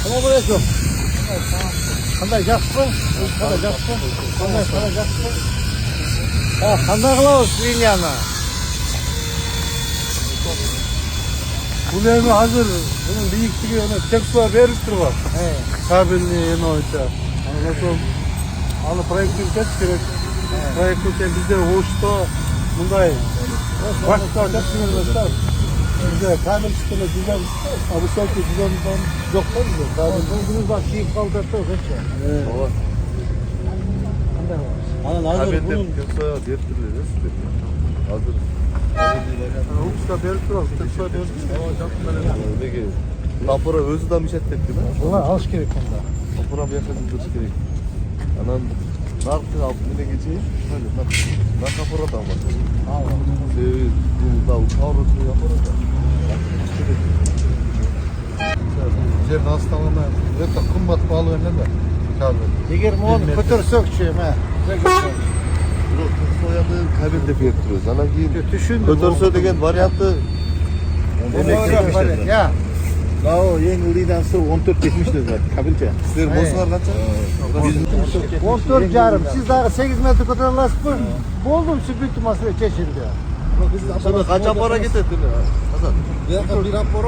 Assalamualaikum. Qanday yaxshimi? Qanday yaxshimi? Qanday yaxshimi? Ha, qanday qilamiz liniyani? Bu evi hazır. Bunun büyüklüğü ona tekrar verip durur. Kabinli yeni oysa. Nasıl? Anı proyektini kes gerek. Proyektini bizde hoşta bunday. Başta tekrar bize kabin sistemi güzel. Abi sanki güzelden yok mu bize? Kabinimiz bak keyif kaldırdı o kaç ya. Evet. Ana hazır bunun Köksaya getiririz. Hazır. Usta verip durur. Tekrar verip durur. Peki. Kapora özü de mişet tepki mi? buna alış gerek bunda. Kapora bir yaşadığın dırış gerek. Anan narkı altına geçeyim. Öyle ben kapora da var. Sevi bu da kavruklu yapar da. Yerin hastalığına öte kımbat pahalı önleme. Kabin. Eğer mi onu götürsek şeyim ha. Soyadı kabin de fiyatırıyoruz. Ana giyin. Düşündüm. Kötörse degen varyantı Ya. Ya o yeni Ili'den sonra 14 geçmiştir zaten kabilce. sizler bozkar kaça? 14 yarım. Siz daha 8 metre götürüyorsunuz mu? Buldum şu bütün mesele çeşildi. Sana kaça para getirdin ya? Hasan. Bir rapor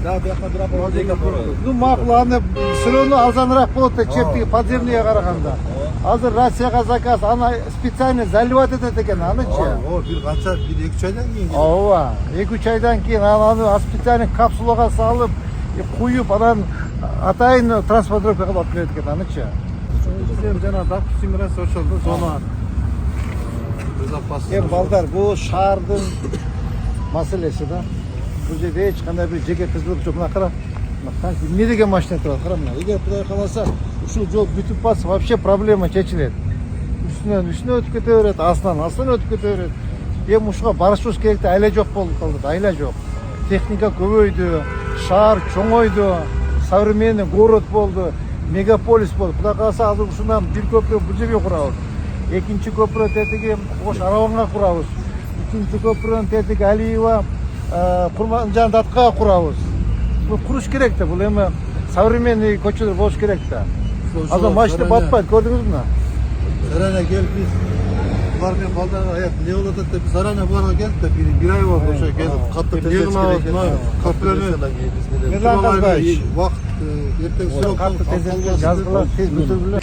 daha bir rapor. Bu makul sıronu alzanırak bulup da çepti pazirliğe karakanda. Hazır Rusya'ya zakaz ana spitsayını zallivat edetken anıç ya. O bir kaça bir iki çaydan yiyin. Ova. 2-3 aydan keyin ananı spitsayını kapsulaga salıp kuyup anan atayın transportörü kılıp alıp keletken anıç ya. Bizim jana da simira soşoldu zona. Baldar bu şahardın meselesi de. Bu жерде hiç qanday bir жеке кызылып жоқ. Мына қара. Ne деген машина тұрады, қара мына. Егер Құдай қаласа, ушул жол бүтүп калса, вообще проблема чечилет. Үстүнөн өтүп кете берет, астынан өтүп кете берет. Эми ушуга барышыбыз керек да, айла жок болуп калды, айла жок. Техника көбөйдү, шаар чоңойду, современный город болду, мегаполис болду. Кудай кааласа азыр ушундан бир көпүрө бул жерге курабыз. Экинчи көпүрө тетиги Ош Арабанга курабыз. Үчүнчү көпүрөнүн тетиги Алиева Курманжан Даткага курабыз. Бул куруш керек да, бул эми современный көчөлөр болуш керек да. Азыр машина батпайт, көрдүңүзбү? Sarayına gel biz. Bunlarla baldan ayak ne olur da biz sarayına bunlara geldik de bir ay oldu şu gelip Katlı Yığın ağzına köprülerini vakt ertesi sıra Katlı tezekler, yazgılar, tez götürdüler.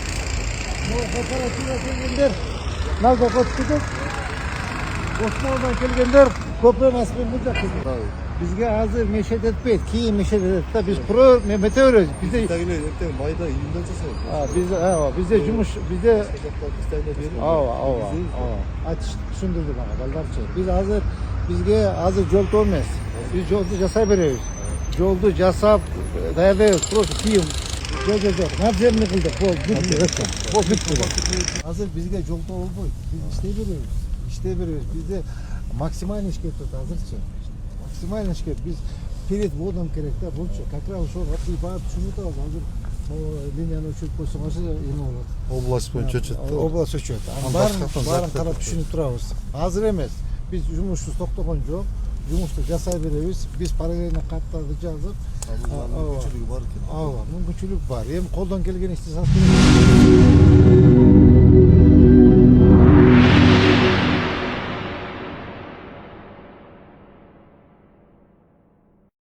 Bu kooperatif'e kelgenler, nerede kooperatif? Osmanlı'dan kelgenler köprü nasip edecek. Bizge hazır meşet etmeyet, keyin meşet edет da biz pro mete örüyoruz. Bizde Mayda ilimden çıksın. bizde cumuş, bizde düşündürdü bana baldarçı. Biz hazır bizge hazır jol olmaz. Biz joldu jasay berебиз. Joldu jasap dayalayız. Просто kiyim. Yok. Nabzemini kıldık. Bol bitti. Hazır bizge jolda olboy. Biz iştey berебиз. Bizde maksimально iş ketip hazırчы. Максимально шкет. Biz перед вводом керек да, болчу. Как раз ошол катый барып түшүнүп атабыз. Азыр линияны өчүрүп койсоң эме болот. Область боюнча өчөт. Область өчөт. Баарын карап түшүнүп турабыз. Азыр эмес. Биз жумушубуз токтогон жок. Жумушту жасай беребиз. Биз параллельно каттарды жазып, мүмкүнчүлүгү бар экен. мүмкүнчүлүк бар. Эми колдон келген ишти сатып